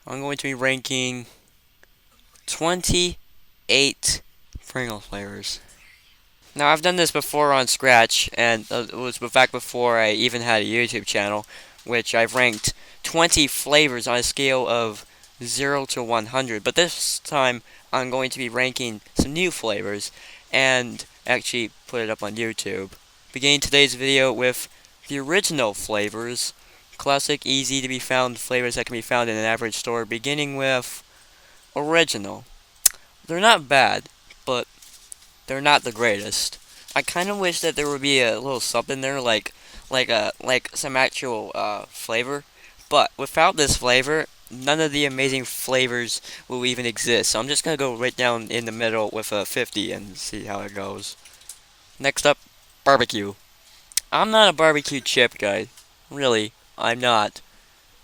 I'm going to be ranking 28 Pringles flavors. Now, I've done this before on Scratch, and it was back before I even had a YouTube channel, which I've ranked 20 flavors on a scale of 0 to 100. But this time, I'm going to be ranking some new flavors, and actually put it up on YouTube. Beginning today's video with the original flavors, classic, easy to be found flavors that can be found in an average store, beginning with original. They're not bad, but they're not the greatest. I kind of wish that there would be a little something there, like some actual flavor. But without this flavor, none of the amazing flavors will even exist. So I'm just gonna go right down in the middle with a 50 and see how it goes. Next up, barbecue. I'm not a barbecue chip guy. Really, I'm not.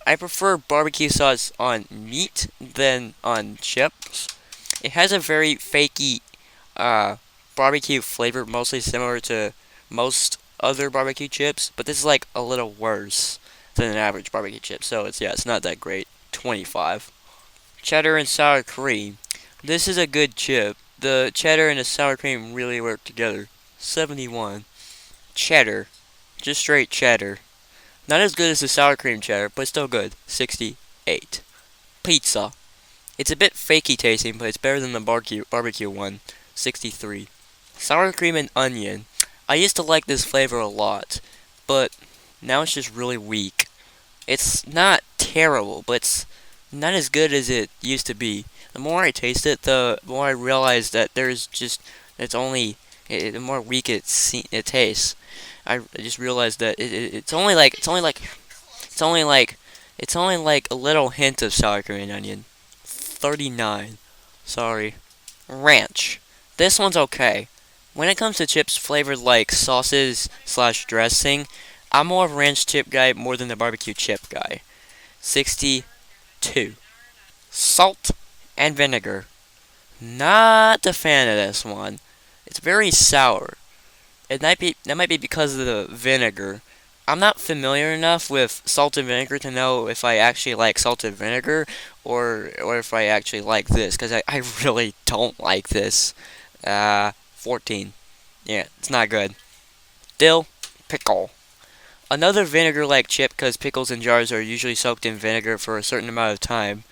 I prefer barbecue sauce on meat than on chips. It has a very fakey uh, barbecue flavor, mostly similar to most other barbecue chips, but this is like a little worse than an average barbecue chip. So it's not that great. 25. Cheddar and sour cream. This is a good chip. The cheddar and the sour cream really work together. 71. Cheddar. Just straight cheddar. Not as good as the sour cream cheddar, but still good. 68. Pizza. It's a bit fakey tasting, but it's better than the barbecue one. 63. Sour cream and onion. I used to like this flavor a lot, but now it's just really weak. It's not terrible, but it's not as good as it used to be. The more I taste it, the more I realize that the more weak it tastes. I just realized that it's only like a little hint of sour cream and onion. 39. Sorry. Ranch. This one's okay. When it comes to chips flavored like sauces slash dressing, I'm more of a ranch chip guy more than the barbecue chip guy. 62. Salt and vinegar. Not a fan of this one. It's very sour. That might be because of the vinegar. I'm not familiar enough with salt and vinegar to know if I actually like salt and vinegar or if I actually like this, because I really don't like this. 14. Yeah, it's not good. Dill pickle. Another vinegar-like chip because pickles in jars are usually soaked in vinegar for a certain amount of time.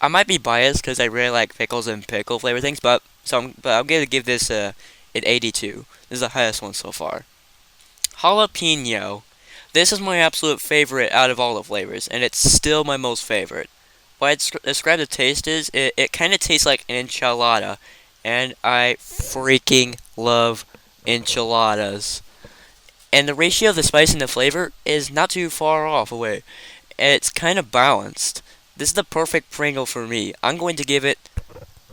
I might be biased because I really like pickles and pickle flavor things, but I'm gonna give this an 82. This is the highest one so far. Jalapeno. This is my absolute favorite out of all the flavors, and it's still my most favorite. What I'd describe the taste is, it kind of tastes like an enchilada, and I freaking love enchiladas. And the ratio of the spice and the flavor is not too far off away. It's kind of balanced. This is the perfect Pringle for me. I'm going to give it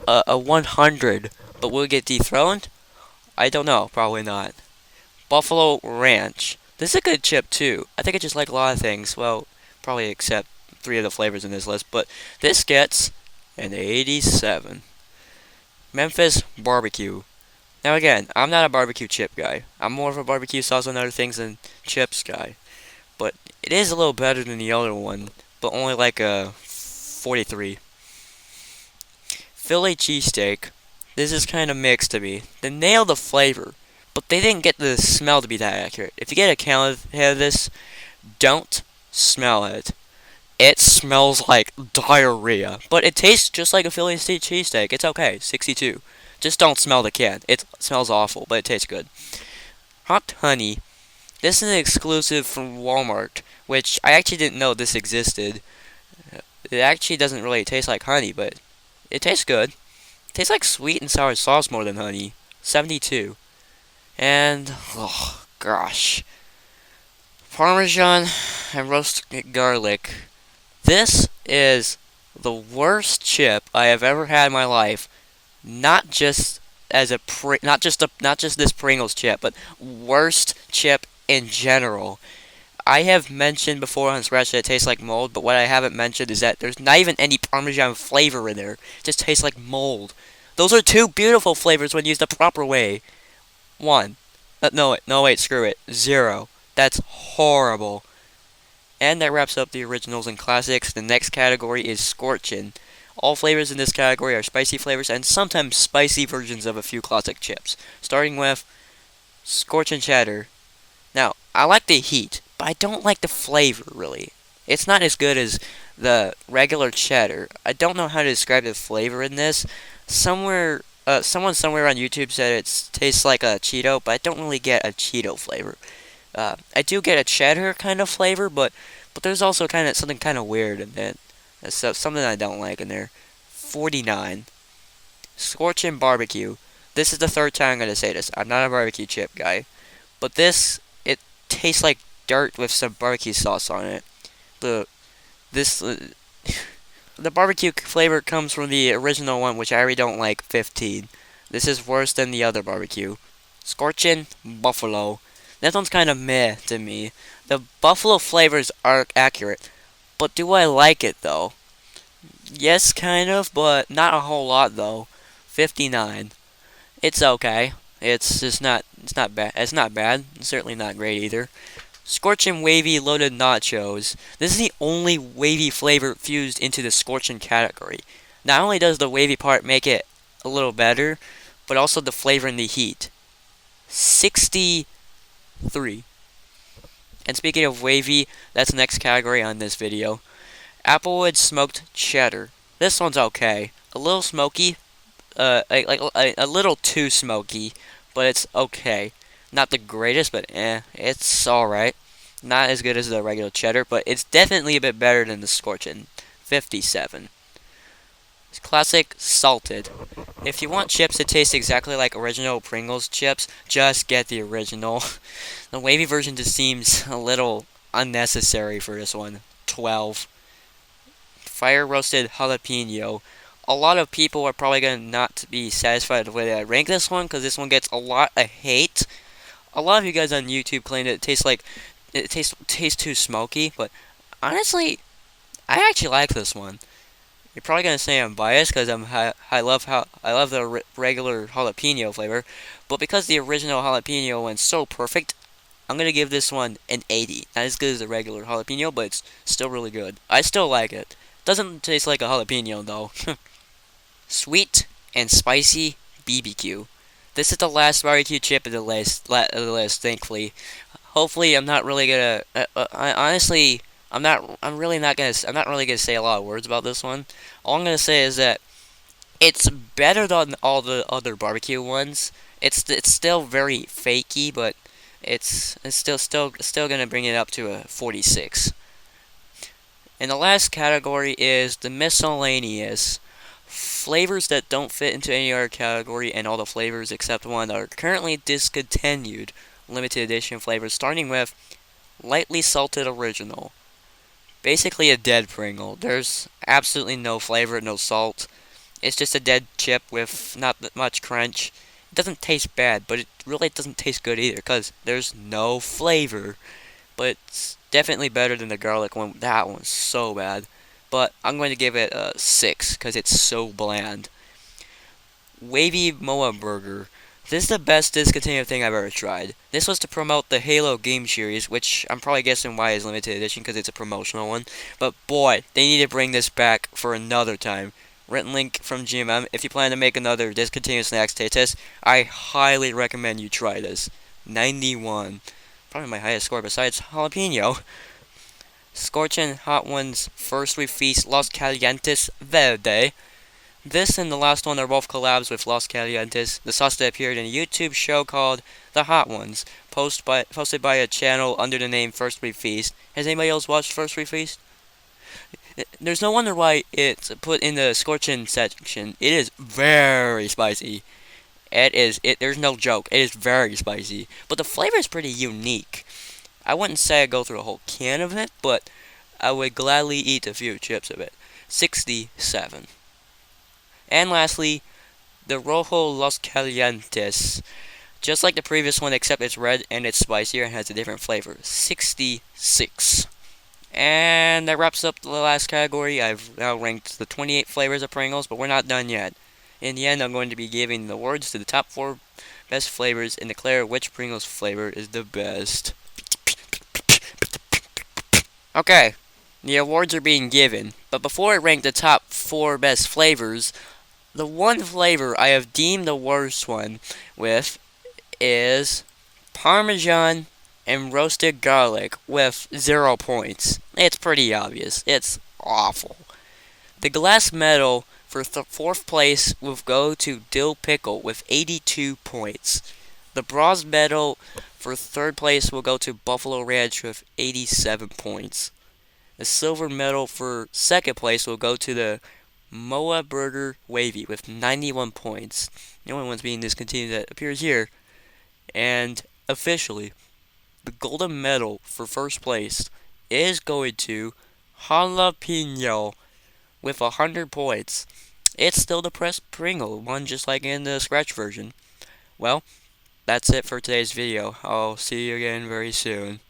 a 100, but will it get dethroned? I don't know, probably not. Buffalo Ranch. This is a good chip too. I think I just like a lot of things. Well, probably except 3 of the flavors in this list, but this gets an 87. Memphis Barbecue. Now again, I'm not a barbecue chip guy. I'm more of a barbecue sauce and other things than chips guy. But it is a little better than the other one, but only like a 43. Philly cheesesteak. This is kind of mixed to me. They nailed the flavor, but they didn't get the smell to be that accurate. If you get a count of this, don't smell it. It smells like diarrhea, but it tastes just like a Philly cheesesteak. It's okay. 62. Just don't smell the can. It smells awful, but it tastes good. Hot honey. This is an exclusive from Walmart, which I actually didn't know this existed. It actually doesn't really taste like honey, but it tastes good. It tastes like sweet and sour sauce more than honey. 72. And, oh, gosh. Parmesan and roasted garlic. This is the worst chip I have ever had in my life. Not just not just this Pringles chip, but worst chip in general. I have mentioned before on Scratch that it tastes like mold, but what I haven't mentioned is that there's not even any Parmesan flavor in there. It just tastes like mold. Those are 2 beautiful flavors when used the proper way. 1. No, wait, screw it. 0. That's horrible. And that wraps up the originals and classics. The next category is Scorchin. All flavors in this category are spicy flavors and sometimes spicy versions of a few classic chips. Starting with Scorchin Cheddar. Now, I like the heat, but I don't like the flavor, really. It's not as good as the regular cheddar. I don't know how to describe the flavor in this. Someone somewhere on YouTube said it tastes like a Cheeto, but I don't really get a Cheeto flavor. I do get a cheddar kind of flavor, but there's also kind of something kind of weird in it. So something I don't like in there. 49. Scorchin Barbecue. This is the third time I'm gonna say this. I'm not a barbecue chip guy, but it tastes like dirt with some barbecue sauce on it. The this The barbecue flavor comes from the original one, which I already don't like. 15. This is worse than the other barbecue. Scorchin Buffalo. This one's kind of meh to me. The buffalo flavors are accurate, but do I like it though? Yes, kind of, but not a whole lot though. 59. It's okay. It's just not. It's not bad. It's not bad. It's certainly not great either. Scorchin Wavy Loaded Nachos. This is the only wavy flavor fused into the Scorchin category. Not only does the wavy part make it a little better, but also the flavor and the heat. 63. And speaking of wavy, that's the next category on this video. Applewood Smoked Cheddar. This one's okay. A little smoky, a little too smoky, but it's okay. Not the greatest, but it's alright. Not as good as the regular cheddar, but it's definitely a bit better than the Scorchin. 57. It's classic salted. If you want chips that taste exactly like original Pringles chips, just get the original. The wavy version just seems a little unnecessary for this one. 12. Fire roasted jalapeno. A lot of people are probably going to not be satisfied with the way I rank this one, because this one gets a lot of hate. A lot of you guys on YouTube claim that it tastes too smoky, but honestly, I actually like this one. You're probably gonna say I'm biased because I love the regular jalapeno flavor, but because the original jalapeno one's so perfect, I'm gonna give this one an 80. Not as good as the regular jalapeno, but it's still really good. I still like it. Doesn't taste like a jalapeno though. Sweet and spicy BBQ. This is the last barbecue chip of the list, thankfully. Hopefully, I'm not really gonna. Honestly, I'm not. I'm really not gonna. I'm not really gonna say a lot of words about this one. All I'm gonna say is that it's better than all the other barbecue ones. It's still very fakey, but it's still gonna bring it up to a 46. And the last category is the miscellaneous. Flavors that don't fit into any other category, and all the flavors except one are currently discontinued. Limited edition flavors, starting with lightly salted original. Basically a dead Pringle. There's absolutely no flavor, no salt. It's just a dead chip with not that much crunch. It doesn't taste bad, but it really doesn't taste good either, because there's no flavor. But it's definitely better than the garlic one. That one's so bad. But I'm going to give it a 6 because it's so bland. Wavy Moa Burger. This is the best discontinued thing I've ever tried. This was to promote the Halo game series, which I'm probably guessing why is limited edition because it's a promotional one. But boy, they need to bring this back for another time. Written link from GMM. If you plan to make another discontinued snacks taste test, I highly recommend you try this. 91. Probably my highest score besides jalapeno. Scorchin Hot Ones First We Feast Los Calientes Verde. This and the last one are both collabs with Los Calientes, the sauce that appeared in a YouTube show called The Hot Ones, posted by a channel under the name First We Feast. Has anybody else watched First We Feast? There's no wonder why it's put in the Scorchin section. It is very spicy. There's no joke. It is very spicy. But the flavor is pretty unique. I wouldn't say I'd go through a whole can of it, but I would gladly eat a few chips of it. 67. And lastly, the Rojo Los Calientes. Just like the previous one, except it's red and it's spicier and has a different flavor. 66. And that wraps up the last category. I've now ranked the 28 flavors of Pringles, but we're not done yet. In the end, I'm going to be giving the awards to the top 4 best flavors and declare which Pringles flavor is the best. Okay, the awards are being given, but before I rank the top 4 best flavors, the one flavor I have deemed the worst one with is Parmesan and roasted garlic with 0 points. It's pretty obvious. It's awful. The glass medal for 4th place will go to Dill Pickle with 82 points. The bronze medal for 3rd place will go to Buffalo Ranch with 87 points. The silver medal for 2nd place will go to the Moa Burger Wavy with 91 points. The only one's being discontinued that appears here. And officially, the golden medal for 1st place is going to Jalapeno with 100 points. It's still the pressed Pringle one, just like in the scratch version. Well, that's it for today's video. I'll see you again very soon.